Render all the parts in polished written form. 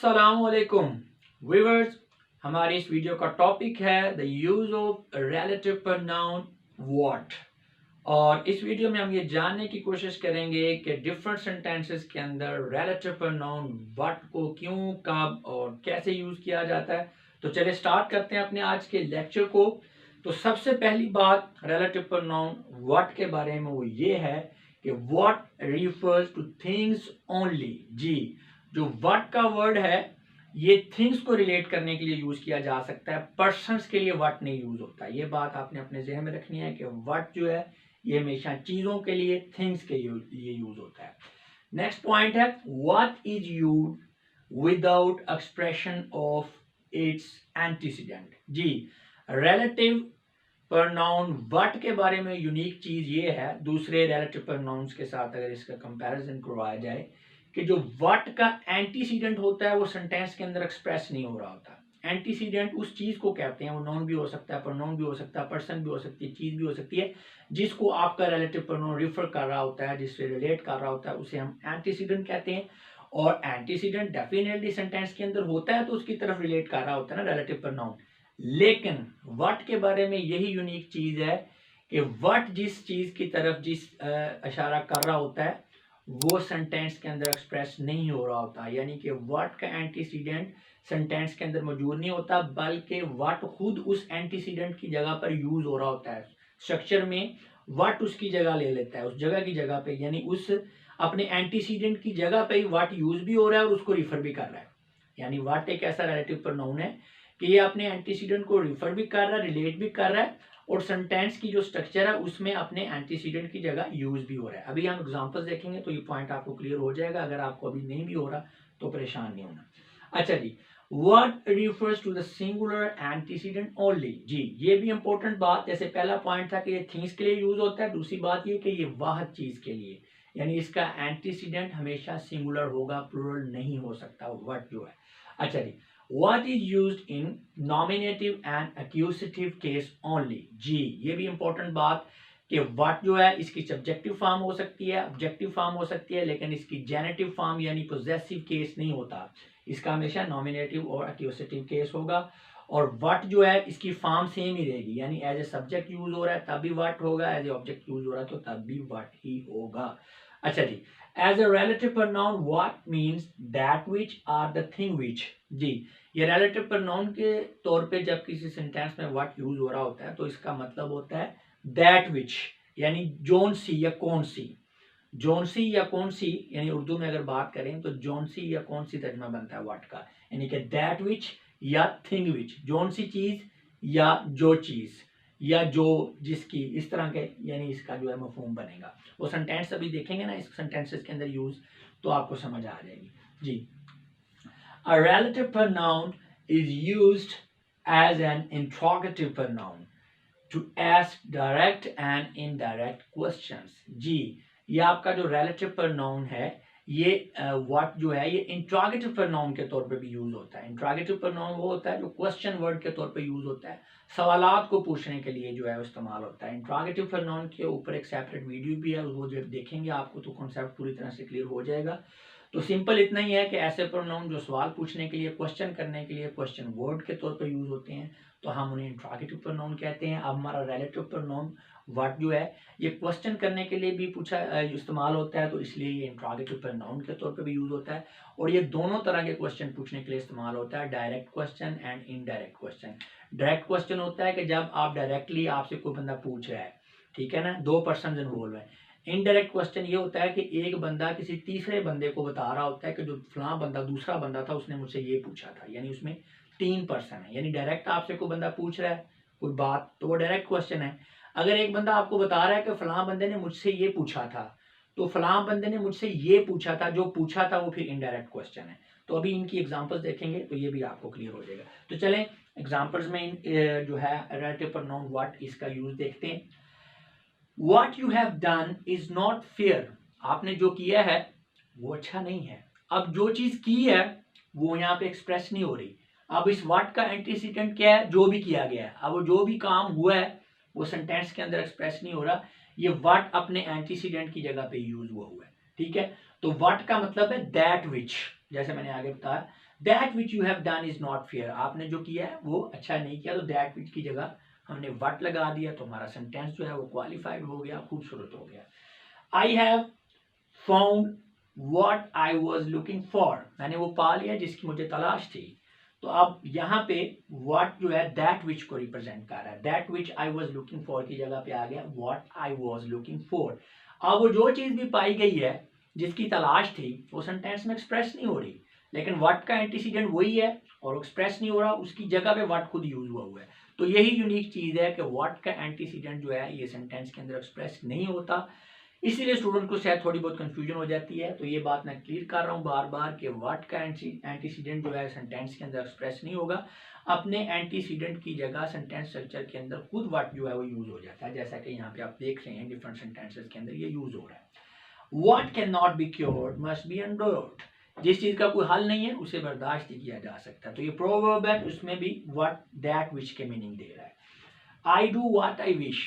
अस्सलामुअलैकुम व्यूअर्स, हमारी इस वीडियो का टॉपिक है the use of relative pronoun what. और इस वीडियो में हम ये जानने की कोशिश करेंगे कि डिफरेंट सेंटेंसेस के अंदर रिलेटिव प्रोनाउन व्हाट को क्यों, कब और कैसे यूज किया जाता है। तो चलिए स्टार्ट करते हैं अपने आज के लेक्चर को। तो सबसे पहली बात रिलेटिव प्रोनाउन व्हाट के बारे में वो ये है कि what refers to things only. जी, जो व्हाट का वर्ड है ये थिंग्स को रिलेट करने के लिए यूज किया जा सकता है, पर्सन्स के लिए व्हाट नहीं यूज होता। ये बात आपने अपने जहन में रखनी है कि व्हाट जो है ये हमेशा चीजों के लिए, थिंग्स के लिए यूज होता है। नेक्स्ट पॉइंट है what is used without expression of its antecedent. जी, रिलेटिव प्रोनाउन व्हाट के बारे में यूनिक चीज ये है दूसरे रिलेटिव प्रोनाउंस के साथ अगर इसका कंपैरिजन करवाया जाए कि जो व्हाट का एंटीसीडेंट होता है वो सेंटेंस के अंदर एक्सप्रेस नहीं हो रहा होता। एंटीसीडेंट उस चीज को कहते हैं, वो नाउन भी हो सकता है, प्रोनाउन भी हो सकता है, पर्सन भी हो सकती है, चीज भी हो सकती है, जिसको आपका रिलेटिव प्रोनाउन रिफर कर रहा होता है, जिससे रिलेट कर रहा होता है, उसे हम एंटीसीडेंट कहते हैं। और एंटीसीडेंट डेफिनेटली सेंटेंस के अंदर होता है तो उसकी तरफ रिलेट कर रहा होता है ना रिलेटिव प्रोनाउन। लेकिन व्हाट के बारे में यही यूनिक चीज है कि व्हाट जिस चीज की तरफ जिस इशारा कर रहा होता है वो सेंटेंस के अंदर एक्सप्रेस नहीं हो रहा होता। यानी कि व्हाट का एंटीसीडेंट सेंटेंस के अंदर मौजूद नहीं होता, बल्कि व्हाट खुद उस एंटीसीडेंट की जगह पर यूज हो रहा होता है। स्ट्रक्चर में व्हाट उसकी जगह ले लेता है, उस जगह की जगह पे, यानी उस अपने एंटीसीडेंट की जगह पे ही व्हाट यूज भी हो रहा है और उसको रिफर भी कर रहा है। यानी व्हाट एक ऐसा रिलेटिव प्रोनाउन है कि ये अपने एंटीसीडेंट को रिफर भी कर रहा है, रिलेट भी कर रहा है, और सेंटेंस की जो स्ट्रक्चर है उसमें अपने एंटीसीडेंट की जगह यूज भी हो रहा है। अभी हम एग्जांपल्स देखेंगे तो ये पॉइंट आपको क्लियर हो जाएगा। अगर आपको अभी नहीं भी हो रहा तो परेशान नहीं होना। अच्छा जी, what refers to the singular antecedent only. जी, ये भी इंपॉर्टेंट बात, जैसे पहला पॉइंट था कि ये थिंग्स के लिए यूज होता है, दूसरी बात ये कि ये वाहद चीज के लिए, यानी इसका एंटीसीडेंट हमेशा सिंगुलर होगा, प्लूरल नहीं हो सकता व्हाट जो है। अच्छा जी, what is used in nominative and accusative case only। जी, ये भी इंपॉर्टेंट बात कि what जो है इसकी सब्जेक्टिव फॉर्म हो सकती है, ऑब्जेक्टिव फॉर्म हो सकती है, लेकिन इसकी जेनेटिव फॉर्म यानी पोजेसिव केस नहीं होता। इसका हमेशा नॉमिनेटिव और एक्यूसेटिव केस होगा। और what जो है इसकी फॉर्म सेम ही रहेगी, यानी एज ए सब्जेक्ट यूज हो रहा है तब भी what होगा, एज ए ऑब्जेक्ट यूज हो रहा है तो तब भी what ही होगा। अच्छा जी, as a relative pronoun what means that which or the thing which। जी, ये रिलेटिव प्रोनाउन के तौर पे जब किसी सेंटेंस में व्हाट यूज हो रहा होता है तो इसका मतलब होता है दैट विच, यानी जोन सी या कौन सी। जोन सी या कौन सी, यानी उर्दू में अगर बात करें तो जोन सी या कौन सी तर्जमा बनता है व्हाट का, यानी कि दैट विच या थिंग विच, जोन सी चीज या जो चीज या जो जिसकी, इस तरह के, यानी इसका जो है मफहूम बनेगा। वो सेंटेंस अभी देखेंगे ना इस सेंटेंसेस के अंदर यूज, तो आपको समझ आ जाएगी। जी, a relative pronoun is used as an interrogative pronoun to ask direct and indirect questions। जी, ये आपका जो relative pronoun है ये what जो है ये इंट्रोगेटिव प्रोनाउन के तौर पे भी यूज होता है। इंट्रोगेटिव प्रोनाउन वो होता है जो क्वेश्चन वर्ड के तौर पे यूज होता है, सवालात को पूछने के लिए जो है वो इस्तेमाल होता है। इंट्रोगेटिव प्रोनाउन के ऊपर एक सेपरेट वीडियो भी है, वो जब देखेंगे आपको तो कॉन्सेप्ट पूरी तरह से क्लियर हो जाएगा। तो सिंपल इतना ही है कि ऐसे प्रोनाउन जो सवाल पूछने के लिए, क्वेश्चन करने के लिए, क्वेश्चन वर्ड के तौर पर यूज होते हैं तो हम उन्हें इंट्रोगेटिव प्रोनाउन कहते हैं। अब हमारा रिलेटिव प्रोनाउन व्हाट जो है ये क्वेश्चन करने के लिए भी पूछा इस्तेमाल होता है, तो इसलिए ये इंट्रोगेटिव प्रोनाउन के तौर पे भी यूज होता है। और ये दोनों तरह के क्वेश्चन पूछने के लिए इस्तेमाल होता है, direct question and indirect question. Direct question होता है कि जब आप डायरेक्टली आपसे कोई बंदा पूछ रहा है, ठीक है ना, दो पर्सन इन्वॉल्व है। इनडायरेक्ट क्वेश्चन ये होता है कि एक बंदा किसी तीसरे बंदे को बता रहा होता है कि जो फलां बंदा, दूसरा बंदा था, उसने मुझसे ये पूछा था, यानी उसमें तीन पर्सन है। यानी डायरेक्ट आपसे कोई बंदा पूछ रहा है कोई बात तो वो डायरेक्ट क्वेश्चन है। अगर एक बंदा आपको बता रहा है कि फलां बंदे ने मुझसे ये पूछा था, तो फलां बंदे ने मुझसे ये पूछा था, जो पूछा था वो फिर इनडायरेक्ट क्वेश्चन है। तो अभी इनकी एग्जांपल्स देखेंगे तो ये भी आपको क्लियर हो जाएगा। तो चलें एग्जांपल्स में जो है रिलेटिव प्रोनाउन व्हाट इसका यूज देखते हैं। What you have done is not fair। आपने जो किया है वो अच्छा नहीं है। अब जो चीज की है वो यहाँ पे एक्सप्रेस नहीं हो रही। अब इस what का एंटीसीडेंट क्या है, जो भी किया गया है। अब वो जो भी काम हुआ है वो सेंटेंस के अंदर एक्सप्रेस नहीं हो रहा, ये what अपने एंटीसीडेंट की जगह पे यूज हुआ है। ठीक है, तो what का मतलब है दैट विच, जैसे मैंने आगे बताया that which you have done is not fair, आपने जो किया है वो अच्छा नहीं किया, तो दैट विच की जगह हमने व्हाट लगा दिया, तो हमारा सेंटेंस जो है वो क्वालिफाइड हो गया, खूबसूरत हो गया। I have found what I was looking for, मैंने वो पा लिया जिसकी मुझे तलाश थी। तो अब यहाँ पे व्हाट जो है दैट विच को रिप्रेजेंट कर रहा है, that which I was looking for की जगह पे आ गया what I was looking for. अब वो जो चीज भी पाई गई है जिसकी तलाश थी वो सेंटेंस में एक्सप्रेस नहीं हो रही, लेकिन व्हाट का एंटीसीडेंट वही है और एक्सप्रेस नहीं हो रहा, उसकी जगह पे व्हाट खुद यूज हुआ है। तो यही यूनिक चीज है कि व्हाट का एंटीसीडेंट जो है ये सेंटेंस के अंदर एक्सप्रेस नहीं होता, इसीलिए स्टूडेंट को शायद थोड़ी बहुत कंफ्यूजन हो जाती है। तो ये बात मैं क्लियर कर रहा हूँ बार बार कि व्हाट का एंटीसीडेंट जो है सेंटेंस के अंदर एक्सप्रेस नहीं होगा, अपने एंटीसीडेंट की जगह सेंटेंस स्ट्रक्चर के अंदर खुद व्हाट जो है वो यूज हो जाता है, जैसा कि यहाँ पे आप देख रहे हैं डिफरेंट सेंटेंसेस के अंदर ये यूज हो रहा है। What can not be cured must be endured, जिस चीज का कोई हल नहीं है उसे बर्दाश्त किया जा सकता है। तो ये प्रोवर्ब है, उसमें भी व्हाट दैट विच के मीनिंग दे रहा है। I do what I wish,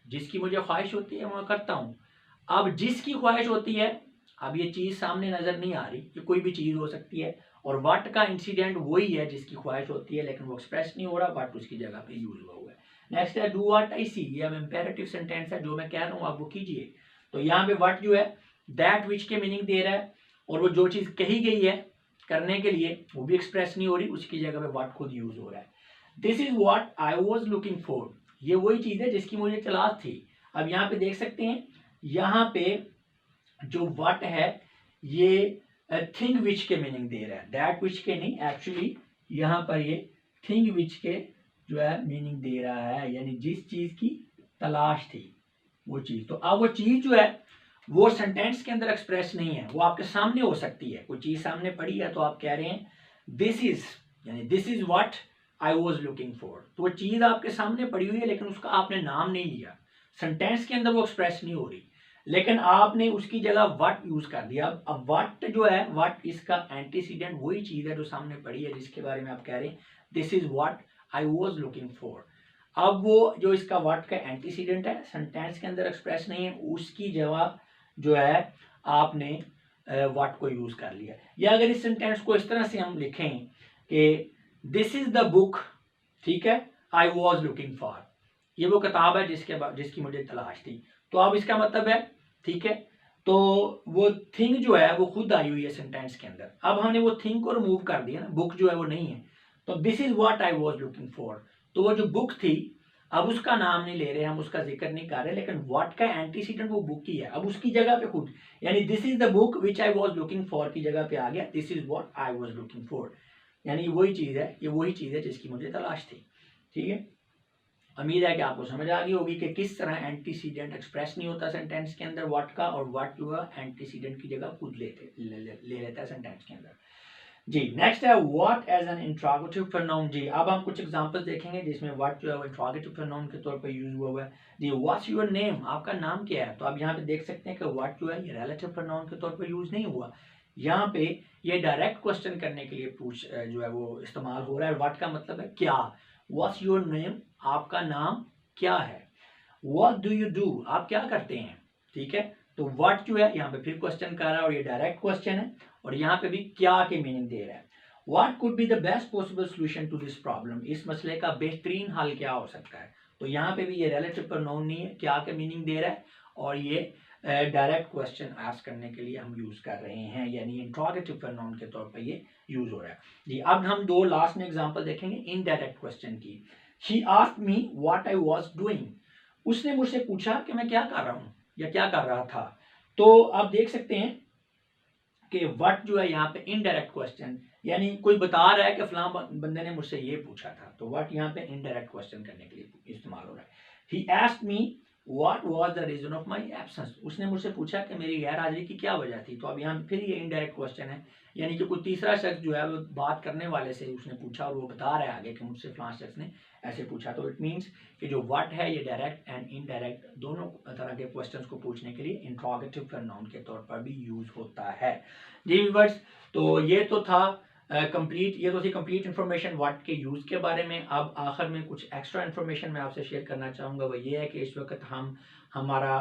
जिसकी मुझे ख्वाहिश होती है मैं करता हूँ। अब जिसकी ख्वाहिश होती है, अब ये चीज सामने नजर नहीं आ रही, ये कोई भी चीज हो सकती है, और व्हाट का इंसिडेंट वही है जिसकी ख्वाहिश होती है, लेकिन वो एक्सप्रेस नहीं हो रहा, व्हाट उसकी जगह पे यूज हुआ है। नेक्स्ट है डू व्हाट आई सी, ये अब इंपेरेटिव सेंटेंस है, जो मैं कह रहा हूँ आप वो कीजिए। तो यहाँ पे व्हाट जो है दैट विच के मीनिंग दे रहा है, और वो जो चीज कही गई है करने के लिए वो भी एक्सप्रेस नहीं हो रही, उसकी जगह पे व्हाट खुद यूज हो रहा है। This is what I was looking for, ये वही चीज है जिसकी मुझे तलाश थी। अब यहाँ पे देख सकते हैं, यहाँ पे जो व्हाट है ये थिंग विच के मीनिंग दे रहा है, दैट विच के नहीं, एक्चुअली यहाँ पर ये थिंग विच के जो है मीनिंग दे रहा है, यानी जिस चीज की तलाश थी वो चीज। तो अब वो चीज जो है वो सेंटेंस के अंदर एक्सप्रेस नहीं है, वो आपके सामने हो सकती है, कोई चीज सामने पड़ी है तो आप कह रहे हैं दिस इज, यानी this is what I was looking for. तो वो चीज आपके सामने पड़ी हुई है, लेकिन उसका आपने नाम नहीं लिया, सेंटेंस के अंदर वो एक्सप्रेस नहीं हो रही, लेकिन आपने उसकी जगह व्हाट यूज कर दिया। अब व्हाट जो है, व्हाट इसका एंटीसीडेंट वही चीज है जो सामने पड़ी है, जिसके बारे में आप कह रहे हैं this is what I was looking for. अब वो जो इसका व्हाट का एंटीसीडेंट है सेंटेंस के अंदर एक्सप्रेस नहीं है, उसकी जगह जो है आपने व्हाट को यूज कर लिया। या अगर इस सेंटेंस को इस तरह से हम लिखें कि दिस इज द बुक, ठीक है, आई वॉज लुकिंग फॉर, ये वो किताब है जिसकी मुझे तलाश थी। तो अब इसका मतलब है, ठीक है, तो वो थिंग जो है वो खुद आई हुई है सेंटेंस के अंदर। अब हमने वो थिंग को रिमूव कर दिया ना, बुक जो है वो नहीं है, तो this is what I was looking for. तो वो जो बुक थी, अब उसका नाम नहीं ले रहे, हम उसका जिक्र नहीं कर रहे, लेकिन व्हाट का एंटीसीडेंट वो बुक ही है, अब उसकी जगह पे खुद, यानी this is the book which I was looking for की जगह पे आ गया this is what I was looking for, यानी वही चीज है, ये वही चीज है जिसकी मुझे तलाश थी। ठीक है, उम्मीद है कि आपको समझ आ गई होगी कि किस तरह एंटीसीडेंट एक्सप्रेस नहीं होता सेंटेंस के अंदर व्हाट का, और व्हाट जो है एंटीसीडेंट की जगह खुद ले लेता है सेंटेंस के अंदर। जी, नेक्स्ट है what as an interrogative pronoun. जी, अब हम कुछ एग्जांपल्स देखेंगे जिसमें व्हाट जो है वो इंट्रोगेटिव प्रोनाउन के तौर पर यूज हुआ है। जी, व्हाट्स योर नेम, आपका नाम क्या है। तो अब यहाँ पे देख सकते हैं कि व्हाट जो है ये रिलेटिव प्रोनाउन के तौर पर यूज नहीं हुआ, यहाँ पे ये डायरेक्ट क्वेश्चन करने के लिए जो है वो इस्तेमाल हो रहा है। व्हाट का मतलब है क्या, व्हाट्स योर नेम, आपका नाम क्या है। व्हाट डू यू डू, आप क्या करते हैं। ठीक है, तो व्हाट जो है यहाँ पे फिर क्वेश्चन कर रहा है और ये डायरेक्ट क्वेश्चन है, और यहाँ पे भी क्या के मीनिंग दे रहा है। What could be the best possible solution to this problem, इस मसले का बेहतरीन हल क्या हो सकता है। तो यहाँ पे भी ये रिलेटिव प्रोनाउन नहीं है, क्या के मीनिंग दे रहा है, और ये डायरेक्ट क्वेश्चन आस्क करने के लिए हम यूज कर रहे हैं, यानी इंट्रोगेटिव प्रोनाउन के तौर पर ये यूज हो रहा है। जी, अब हम दो लास्ट में एग्जांपल देखेंगे इनडायरेक्ट क्वेश्चन की। She asked me what I was doing, उसने मुझसे पूछा कि मैं क्या कर रहा हूँ या क्या कर रहा था। तो आप देख सकते हैं कि व्हाट जो है यहाँ पे इनडायरेक्ट क्वेश्चन, यानी कोई बता रहा है कि फलां बंदे ने मुझसे ये पूछा था, तो व्हाट यहाँ पे इनडायरेक्ट क्वेश्चन करने के लिए इस्तेमाल हो रहा है। He asked me what was the reason of my absence, उसने मुझसे पूछा कि मेरी गैर हाजिरी की क्या वजह थी। तो अब यहाँ फिर ये इनडायरेक्ट क्वेश्चन है, यानी कि कोई तीसरा शख्स जो है वो बात करने वाले से उसने पूछा और वो बता रहा है आगे कि मुझसे फलां शख्स ने ऐसे पूछा। तो इट मीन्स कि जो व्हाट है ये डायरेक्ट एंड इनडायरेक्ट दोनों तरह के क्वेश्चंस को पूछने के लिए इंट्रोगेटिव प्रोनाउन के तौर पर भी यूज होता है। जी व्यूअर्स, तो ये तो था ये तो थी कंप्लीट इन्फॉर्मेशन व्हाट के यूज़ के बारे में। अब आखिर में कुछ एक्स्ट्रा इन्फॉर्मेशन मैं आपसे शेयर करना चाहूँगा, वो ये है कि इस वक्त हम हमारा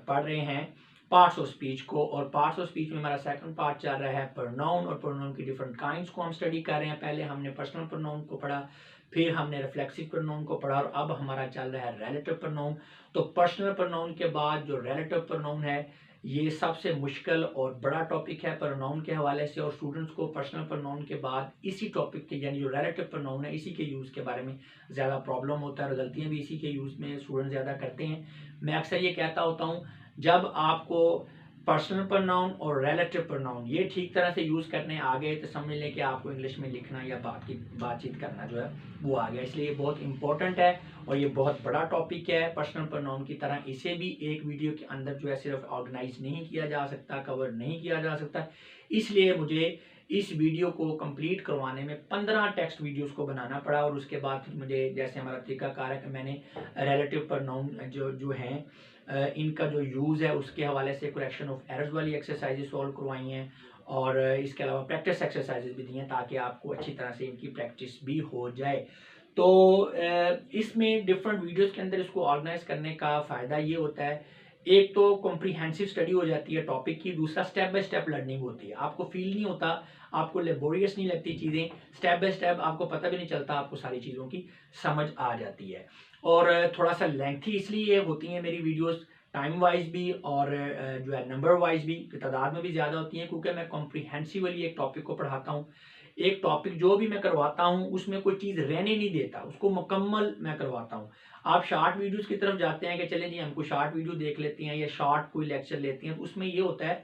पढ़ रहे हैं पार्ट्स ऑफ स्पीच को, और पार्ट्स ऑफ स्पीच में हमारा सेकंड पार्ट चल रहा है प्रोनाउन, और प्रोनाउन की डिफरेंट काइंड्स को हम स्टडी कर रहे हैं। पहले हमने पर्सनल प्रोनाउन को पढ़ा, फिर हमने रिफ्लेक्सिव प्रोनाउन को पढ़ा, और अब हमारा चल रहा है रिलेटिव प्रोनाउन। तो पर्सनल प्रोनाउन के बाद जो रिलेटिव प्रोनाउन है, ये सबसे मुश्किल और बड़ा टॉपिक है प्रोनाउन के हवाले से, और स्टूडेंट्स को पर्सनल प्रोनाउन के बाद इसी टॉपिक के यानी जो रिलेटिव प्रोनाउन है इसी के यूज़ के बारे में ज़्यादा प्रॉब्लम होता है, और गलतियाँ भी इसी के यूज़ में स्टूडेंट ज़्यादा करते हैं। मैं अक्सर ये कहता होता हूँ, जब आपको पर्सनल प्रोनाउन और रिलेटिव प्रोनाउन ये ठीक तरह से यूज़ करने आ गए तो समझ लें कि आपको इंग्लिश में लिखना या बातचीत करना जो है वो आ गया। इसलिए ये बहुत इंपॉर्टेंट है और ये बहुत बड़ा टॉपिक है। पर्सनल प्रोनाउन की तरह इसे भी एक वीडियो के अंदर जो है सिर्फ ऑर्गेनाइज नहीं किया जा सकता, कवर नहीं किया जा सकता। इसलिए मुझे इस वीडियो को कंप्लीट करवाने में 15 टेक्स्ट वीडियोस को बनाना पड़ा, और उसके बाद फिर मुझे जैसे हमारा तरीकाकार है कि मैंने रिलेटिव प्रोनाउन जो हैं इनका जो यूज़ है उसके हवाले से करेक्शन ऑफ एरर्स वाली एक्सरसाइजेज सॉल्व करवाई हैं, और इसके अलावा प्रैक्टिस एक्सरसाइजेज भी दी हैं ताकि आपको अच्छी तरह से इनकी प्रैक्टिस भी हो जाए। तो इसमें डिफरेंट वीडियोस के अंदर इसको ऑर्गेनाइज करने का फ़ायदा ये होता है, एक तो कॉम्प्रिहेंसिव स्टडी हो जाती है टॉपिक की, दूसरा स्टेप बाय स्टेप लर्निंग होती है। आपको फील नहीं होता, आपको लेबोरियस नहीं लगती चीज़ें, स्टेप बाय स्टेप आपको पता भी नहीं चलता, आपको सारी चीज़ों की समझ आ जाती है। और थोड़ा सा लेंथी इसलिए होती हैं मेरी वीडियोस, टाइम वाइज भी और जो है नंबर वाइज भी, तादाद में भी ज़्यादा होती हैं, क्योंकि मैं कॉम्प्रिहेंसिवली एक टॉपिक को पढ़ाता हूँ। एक टॉपिक जो भी मैं करवाता हूँ उसमें कोई चीज़ रहने नहीं देता, उसको मुकम्मल मैं करवाता हूँ। आप शॉर्ट वीडियोस की तरफ जाते हैं कि चलें जी हमको शॉर्ट वीडियो देख लेते हैं या शॉर्ट कोई लेक्चर लेते हैं, तो उसमें ये होता है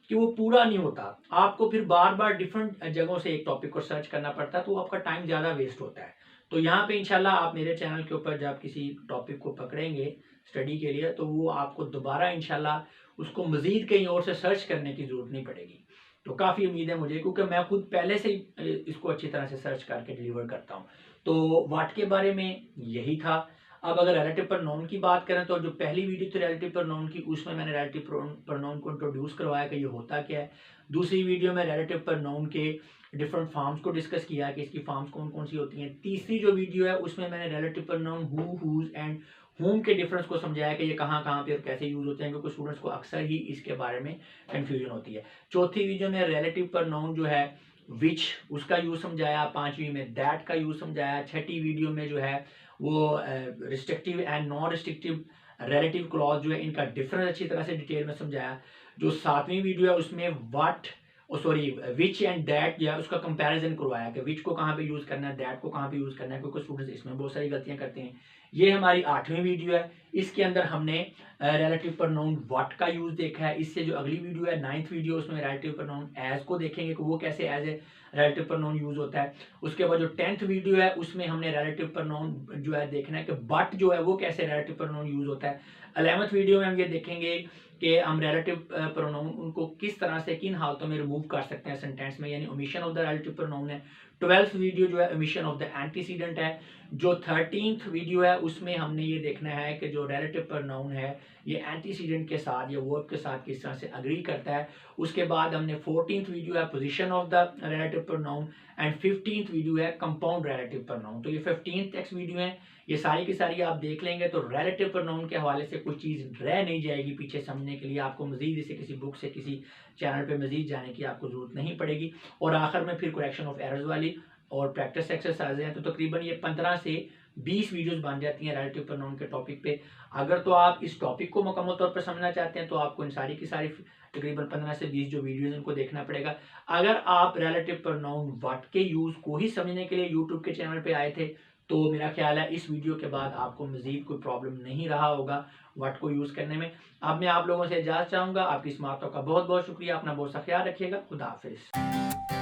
कि वो पूरा नहीं होता, आपको फिर बार बार डिफरेंट जगहों से एक टॉपिक को सर्च करना पड़ता है, तो आपका टाइम ज़्यादा वेस्ट होता है। तो यहाँ पे इंशाल्लाह आप मेरे चैनल के ऊपर जब किसी टॉपिक को पकड़ेंगे स्टडी के लिए, तो वो आपको दोबारा इंशाल्लाह उसको मज़ीद कहीं और से सर्च करने की ज़रूरत नहीं पड़ेगी। तो काफ़ी उम्मीद है मुझे, क्योंकि मैं खुद पहले से ही इसको अच्छी तरह से सर्च करके डिलीवर करता हूँ। तो वाट के बारे में यही था। अब अगर रिलेटिव प्रोनाउन की बात करें, तो जो पहली वीडियो थी रिलेटिव प्रोनाउन की, उसमें मैंने रिलेटिव प्रोनाउन को इंट्रोड्यूस करवाया कि ये होता क्या है। दूसरी वीडियो में रिलेटिव प्रोनाउन के डिफरेंट फॉर्म्स को डिस्कस किया कि इसकी फॉर्म्स कौन कौन सी होती हैं। तीसरी जो वीडियो है उसमें मैंने relative pronoun who, whose and whom के डिफरेंस को समझाया कि ये कहाँ कहाँ पे और कैसे यूज होते हैं, क्योंकि स्टूडेंट्स को अक्सर ही इसके बारे में कंफ्यूजन होती है। चौथी वीडियो में रिलेटिव प्रोनाउन जो है विच, उसका यूज समझाया। पांचवी में दैट का यूज समझाया। छठी वीडियो में जो है वो restrictive and non restrictive relative clause जो है इनका डिफरेंस अच्छी तरह से डिटेल में समझाया। जो सातवीं वीडियो है उसमें व्हाट विच एंड दैट जो है उसका कंपैरिजन करवाया कि विच को कहाँ पे यूज करना है, दैट को कहाँ पे यूज करना है, क्योंकि स्टूडेंट्स इसमें बहुत सारी गलतियां करते हैं। ये हमारी आठवीं वीडियो है, इसके अंदर हमने रिलेटिव प्रोनाउन व्हाट का यूज देखा है। इससे जो अगली वीडियो है नाइन्थ वीडियो, उसमें रिलेटिव प्रोनाउन एज को देखेंगे कि वो कैसे as a relative pronoun use होता है। उसके बाद जो 10th वीडियो है उसमें हमने रिलेटिव प्रोनाउन जो है देखना है कि बट जो है वो कैसे रिलेटिव प्रोनाउन यूज होता है। 11th वीडियो में हम ये देखेंगे कि हम रिलेटिव प्रोनाउन उनको किस तरह से किन हालतों में रिमूव कर सकते हैं सेंटेंस में, यानी omission of the relative pronoun है। 12th वीडियो जो है ओमिशन ऑफ द एंटीसीडेंट है। जो 13th वीडियो है उसमें हमने ये देखना है कि जो रिलेटिव प्रोनाउन है ये एंटीसीडेंट के साथ या वर्ब के साथ किस तरह से अग्री करता है। उसके बाद हमने 14th वीडियो है position of the relative pronoun, and 15th video है कंपाउंड रिलेटिव प्रोनाउन। तो ये 15 टेक्स्ट वीडियो है, ये सारी की सारी आप देख लेंगे तो रिलेटिव प्रोनाउन के हवाले से कोई चीज़ रह नहीं जाएगी पीछे समझने के लिए। आपको मजीद इसे किसी बुक से किसी चैनल पे मजीद जाने की आपको ज़रूरत नहीं पड़ेगी। और आखिर में फिर करेक्शन ऑफ एरर्स वाली और प्रैक्टिस एक्सरसाइज हैं। तो तकरीबन ये 15 से 20 वीडियोस बन जाती हैं रिलेटिव प्रोनाउन के टॉपिक पे। अगर तो आप इस टॉपिक को मुकम्मल तौर पर समझना चाहते हैं तो आपको इन सारी की सारी तकरीबन 15 से 20 जो वीडियोस इनको देखना पड़ेगा। अगर आप रिलेटिव प्रोनाउन व्हाट के यूज़ को ही समझने के लिए यूट्यूब के चैनल पे आए थे तो मेरा ख्याल है इस वीडियो के बाद आपको मजीद कोई प्रॉब्लम नहीं रहा होगा व्हाट को यूज़ करने में। अब मैं आप लोगों से इजाज़त चाहूँगा। आपकी इस बातों का बहुत बहुत शुक्रिया। अपना बहुत सा ख्याल रखिएगा। खुदा हाफिज़।